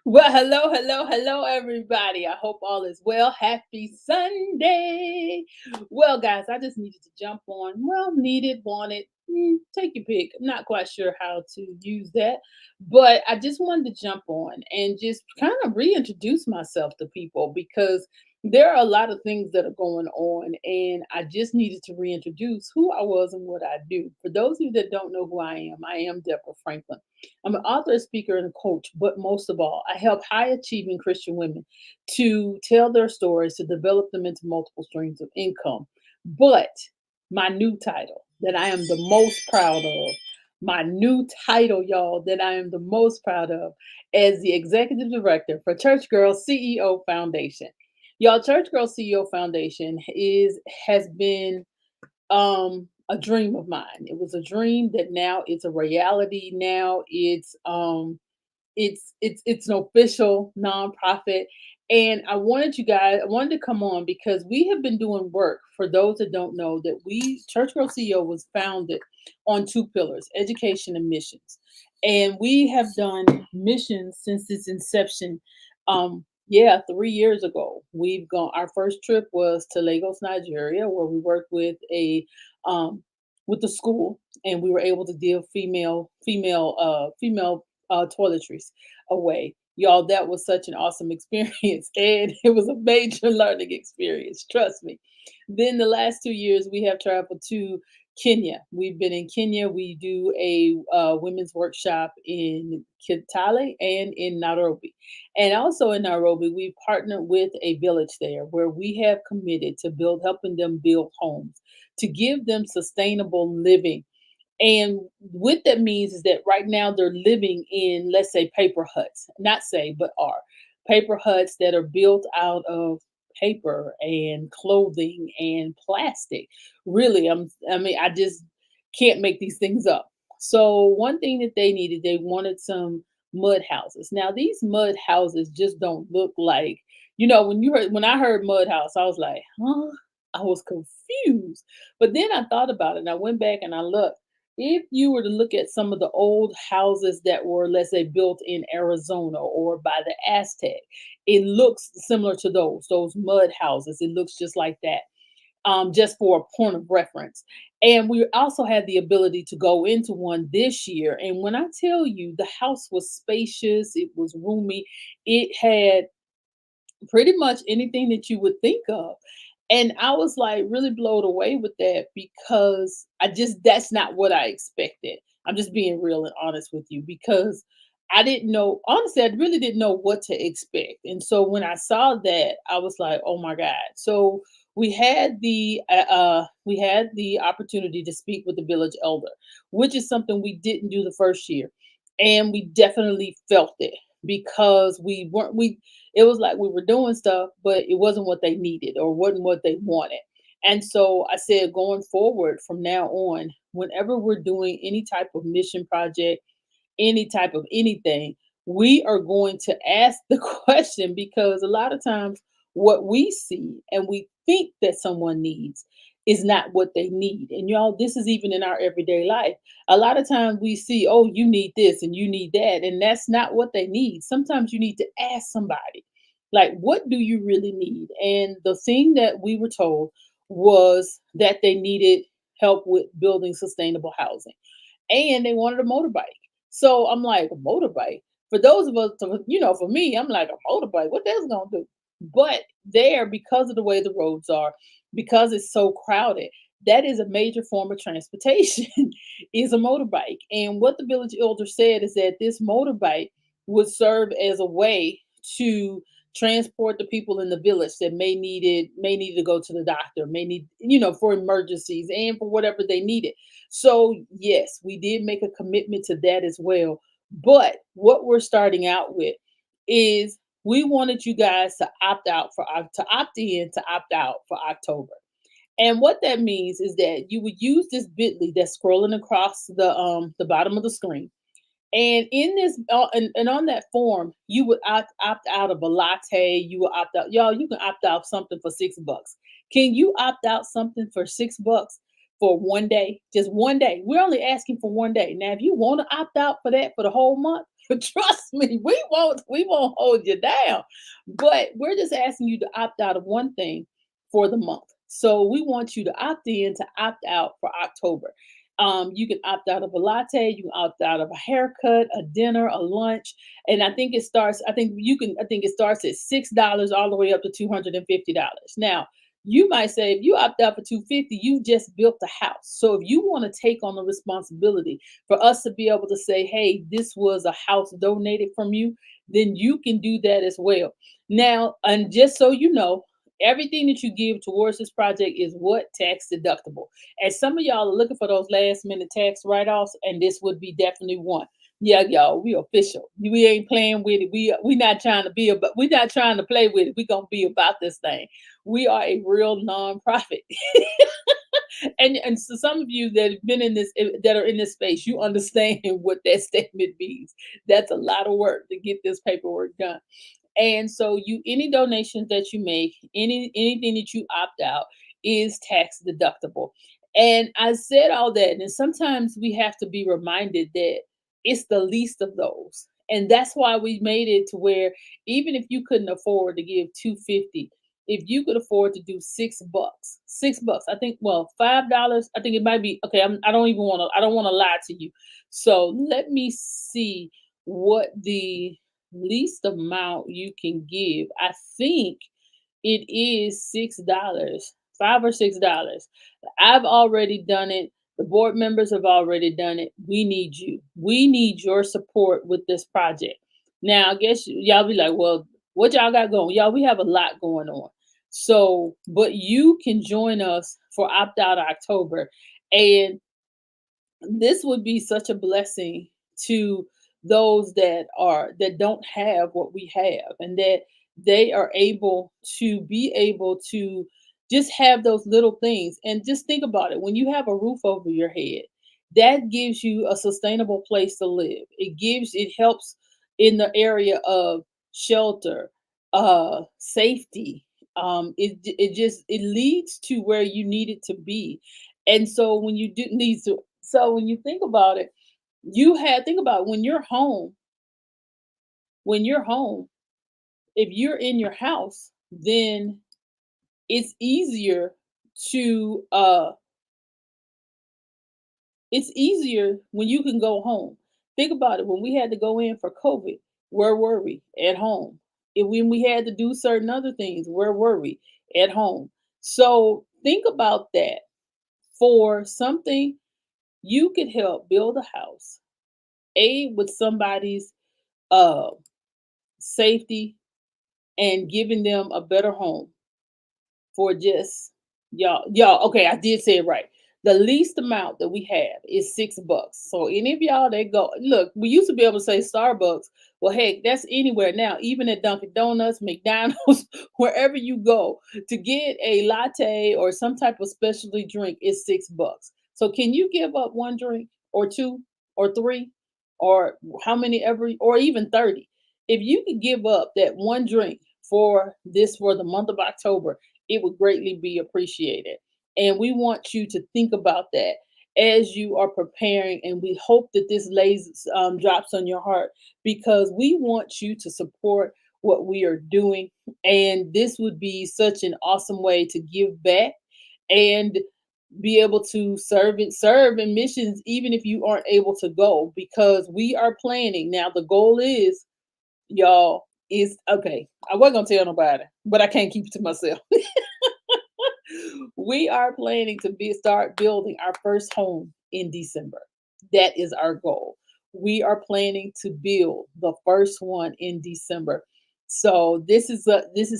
Well, hello, everybody. I hope all is well. Happy Sunday. Well, guys, I just needed to jump on. Well, needed, wanted, take your pick. I'm not quite sure how to use that, but I just wanted to jump on and just kind of reintroduce myself to people because there are a lot of things that are going on, and I just needed to reintroduce who I was and what I do. For those of you that don't know who I am Deborah Franklin. I'm an author, speaker, and a coach, but most of all, I help high achieving Christian women to tell their stories, to develop them into multiple streams of income. But my new title that I am the most proud of, my new title, y'all, that I am the most proud of as the executive director for Church Girl CEO Foundation. Y'all, Church Girl CEO Foundation has been a dream of mine. It was a dream that now it's a reality. Now it's an official nonprofit. And I wanted to come on because we have been doing work. For those that don't know, that we Church Girl CEO was founded on two pillars: education and missions. And we have done missions since its inception. Yeah, 3 years ago. We've gone our first trip was to Lagos, Nigeria, where we worked with the school, and we were able to give female toiletries away. Y'all, that was such an awesome experience. And it was a major learning experience, trust me. Then the last 2 years, we have traveled to Kenya. We've been in Kenya. We do a women's workshop in Kitale and in Nairobi. And also in Nairobi, we partnered with a village there where we have committed to helping them build homes, to give them sustainable living. And what that means is that right now they're living in, let's say, paper huts, not say, but are paper huts that are built out of paper and clothing and plastic. Really, I mean, I just can't make these things up. So, one thing that they wanted some mud houses. Now, these mud houses just don't look like, when I heard mud house, I was like, huh? I was confused. But then I thought about it and I went back and I looked. If you were to look at some of the old houses that were, let's say, built in Arizona or by the Aztec, it looks similar to those mud houses. It looks just like that, just for a point of reference. And we also had the ability to go into one this year. And when I tell you the house was spacious, it was roomy, it had pretty much anything that you would think of. And I was like really blown away with that because that's not what I expected. I'm just being real and honest with you because I didn't know, honestly, I really didn't know what to expect. And so when I saw that, I was like, oh my God. So we had the opportunity to speak with the village elder, which is something we didn't do the first year. And we definitely felt it because we it was like we were doing stuff, but it wasn't what they needed or wasn't what they wanted. And so I said, going forward from now on, whenever we're doing any type of mission project, any type of anything, we are going to ask the question because a lot of times what we see and we think that someone needs is not what they need. And y'all, this is even in our everyday life. A lot of times we see, oh, you need this and you need that, and that's not what they need. Sometimes you need to ask somebody, like, what do you really need? And the thing that we were told was that they needed help with building sustainable housing and they wanted a motorbike. So I'm like, a motorbike. For those of us, for me, I'm like, a motorbike. What that's gonna do? But there, because of the way the roads are, because it's so crowded, that is a major form of transportation. Is a motorbike. And what the village elder said is that this motorbike would serve as a way to transport the people in the village that may need to go to the doctor, may need, for emergencies and for whatever they needed. So, yes, we did make a commitment to that as well. But what we're starting out with is we wanted you guys to opt in to opt out for October. And what that means is that you would use this Bitly that's scrolling across the bottom of the screen. And in this, and on that form, you would opt out of a latte. You will opt out, y'all. You can opt out something for $6. Can you opt out something for $6? for one day, just one day. We're only asking for one day. Now, if you want to opt out for that for the whole month, trust me, we won't hold you down. But we're just asking you to opt out of one thing for the month. So we want you to opt in to opt out for October. You can opt out of a latte, you can opt out of a haircut, a dinner, a lunch, and I think it starts. I think it starts at $6 all the way up to $250. Now, you might say if you opt out for 250, you just built a house. So if you want to take on the responsibility for us to be able to say, hey, this was a house donated from you, then you can do that as well. Now, and just so you know, everything that you give towards this project is what tax deductible. And some of y'all are looking for those last minute tax write-offs, and this would be definitely one. Yeah, y'all, we official. We ain't playing with it. We not trying to be about. We not trying to play with it. We gonna be about this thing. We are a real nonprofit. And so some of you that have been in this that are in this space, you understand what that statement means. That's a lot of work to get this paperwork done. And so you any donations that you make, anything that you opt out is tax deductible. And I said all that, and sometimes we have to be reminded that it's the least of those. And that's why we made it to where even if you couldn't afford to give 250, if you could afford to do $6, $6, I think, well, $5, I think it might be okay. I don't want to lie to you. So let me see what the least amount you can give. I think it is $6, 5 or $6. I've already done it. The board members have already done it. We need you. We need your support with this project. Now, I guess y'all be like, well, what y'all got going? Y'all, we have a lot going on. So, but you can join us for Opt Out October. And this would be such a blessing to those that don't have what we have, and that they are able to just have those little things. And just think about it, when you have a roof over your head, that gives you a sustainable place to live. It helps in the area of shelter, safety. It leads to where you need it to be. And so when you do need to so when you think about it, think about when you're home, if you're in your house, then it's easier to it's easier when you can go home. Think about it. When we had to go in for COVID, where were we? At home. When we had to do certain other things, where were we? At home. So think about that. For something you could help build a house, aid with somebody's uh safety, and giving them a better home for just y'all. Okay, I did say it right. The least amount that we have is $6. So any of y'all that go look, we used to be able to say Starbucks. Well, heck, that's anywhere now, even at Dunkin' Donuts, McDonald's, wherever you go to get a latte or some type of specialty drink is $6. So can you give up one drink or two or three or how many every or even 30? If you could give up that one drink for the month of October, it would greatly be appreciated. And we want you to think about that as you are preparing. And we hope that this lays drops on your heart, because we want you to support what we are doing. And this would be such an awesome way to give back and be able to serve in missions, even if you aren't able to go, because we are planning. Now, the goal is, y'all, is okay. I wasn't gonna tell nobody, but I can't keep it to myself. We are planning to start building our first home in December. That is our goal. We are planning to build the first one in December. So this is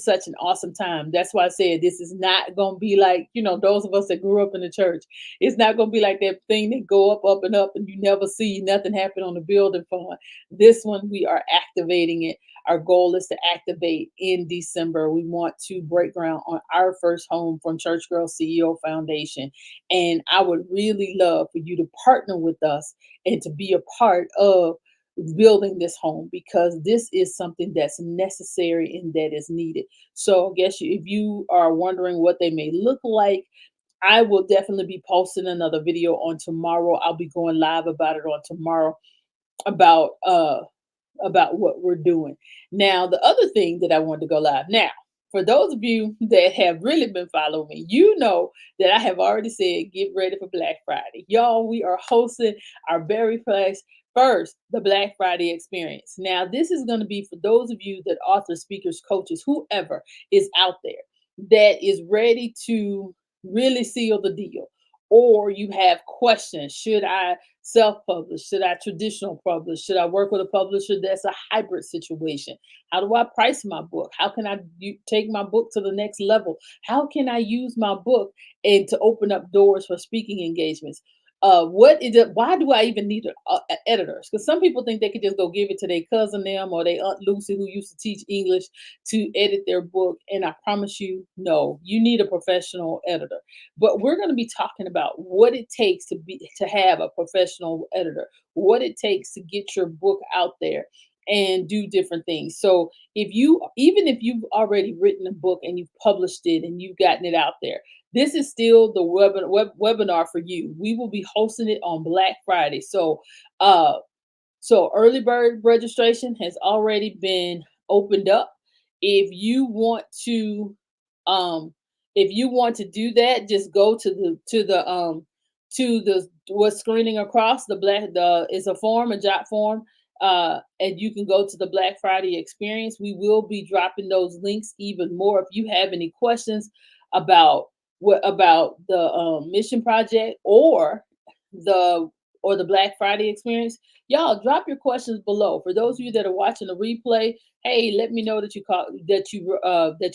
such an awesome time. That's why I said this is not going to be like, those of us that grew up in the church. It's not going to be like that thing that go up and up and you never see nothing happen on the building fund. This one we are activating it. Our goal is to activate in December. We want to break ground on our first home from Church Girl CEO Foundation. And I would really love for you to partner with us and to be a part of building this home, because this is something that's necessary and that is needed. So I guess if you are wondering what they may look like, I will definitely be posting another video on tomorrow. I'll be going live about it on tomorrow about what we're doing. Now, the other thing that I wanted to go live. Now, for those of you that have really been following me, you know that I have already said get ready for Black Friday. Y'all, we are hosting our very first the Black Friday experience. Now, this is going to be for those of you that authors, speakers, coaches, whoever is out there that is ready to really seal the deal, or you have questions. Should I self-publish? Should I traditional publish? Should I work with a publisher that's a hybrid situation? How do I price my book? How can I take my book to the next level? How can I use my book and to open up doors for speaking engagements? What is it? Why do I even need editors? Because some people think they could just go give it to their cousin them or their aunt Lucy who used to teach English to edit their book. And I promise you, no, you need a professional editor. But we're going to be talking about what it takes to have a professional editor, what it takes to get your book out there and do different things. So even if you've already written a book and you've published it and you've gotten it out there, this is still the webinar for you. We will be hosting it on Black Friday. Uh so early bird registration has already been opened up. If you want to um do that, just go to the what's screening across the is a form, a jot form. And you can go to the Black Friday experience. We will be dropping those links even more. If you have any questions about about the mission project the the Black Friday experience, y'all drop your questions below. For those of you that are watching the replay, hey, let me know that that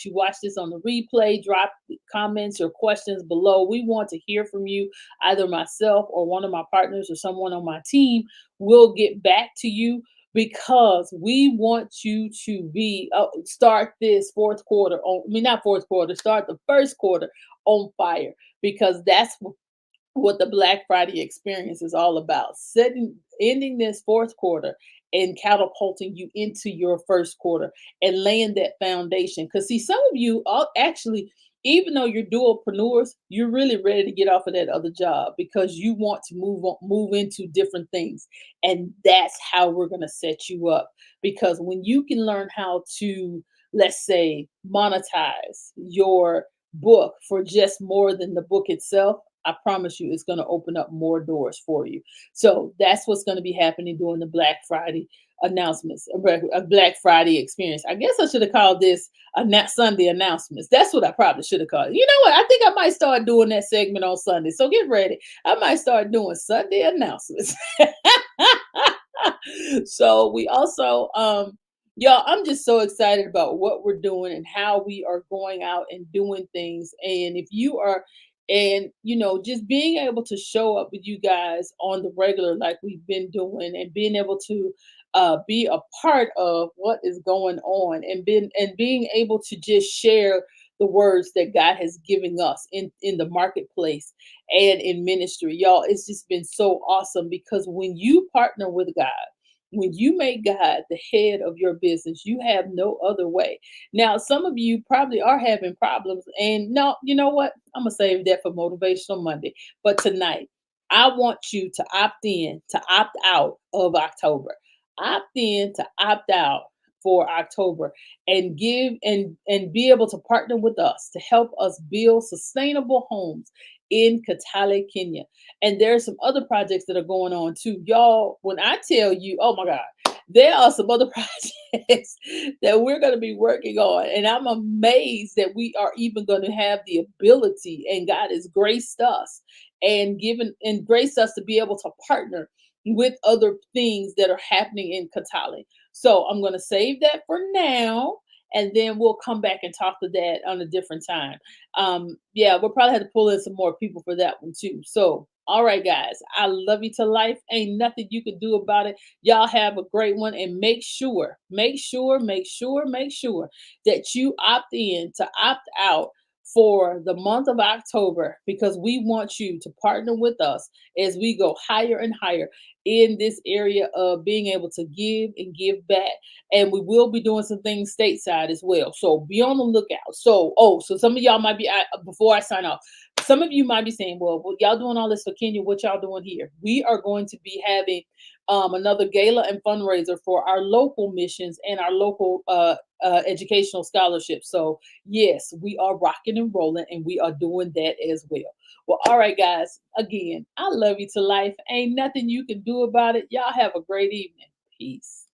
you watched this on the replay. Drop comments or questions below. We want to hear from you. Either myself or one of my partners or someone on my team will get back to you, because we want you to be start this fourth quarter on, I mean, not fourth quarter, start the first quarter on fire, because that's what the Black Friday experience is all about. Ending this fourth quarter and catapulting you into your first quarter and laying that foundation. Because see, some of you all actually, even though you're dualpreneurs, you're really ready to get off of that other job because you want to move into different things. And that's how we're going to set you up. Because when you can learn how to, let's say, monetize your book for just more than the book itself, I promise you it's going to open up more doors for you. So that's what's going to be happening during the Black Friday announcements, a Black Friday experience. I guess I should have called this Sunday announcements. That's what I probably should have called it. You know what? I think I might start doing that segment on Sunday. So get ready. I might start doing Sunday announcements. So we also, y'all, I'm just so excited about what we're doing and how we are going out and doing things. And if you are, and just being able to show up with you guys on the regular like we've been doing, and being able to be a part of what is going on, and being able to just share the words that God has given us in the marketplace and in ministry. Y'all, it's just been so awesome, because when you partner with God, when you make God the head of your business, you have no other way. Now, some of you probably are having problems, and no, you know what? I'm gonna save that for Motivational Monday. But tonight, I want you to opt out of October. Opt in to opt out for October, and give and be able to partner with us to help us build sustainable homes in Kitale, Kenya. And there's some other projects that are going on too. Y'all, when I tell you, oh my God, there are some other projects that we're going to be working on. And I'm amazed that we are even going to have the ability, and God has graced us and graced us to be able to partner with other things that are happening in Kitale. So I'm going to save that for now. And then we'll come back and talk to that on a different time. Yeah, we'll probably have to pull in some more people for that one too. So, all right, guys, I love you to life. Ain't nothing you can do about it. Y'all have a great one, and make sure that you opt in to opt out for the month of October, because we want you to partner with us as we go higher and higher in this area of being able to give and give back. And we will be doing some things stateside as well. So be on the lookout. So some of y'all might be, before I sign off, some of you might be saying, well, y'all doing all this for Kenya. What y'all doing here? We are going to be having another gala and fundraiser for our local missions and our local educational scholarships. So, yes, we are rocking and rolling and we are doing that as well. Well, all right, guys. Again, I love you to life. Ain't nothing you can do about it. Y'all have a great evening. Peace.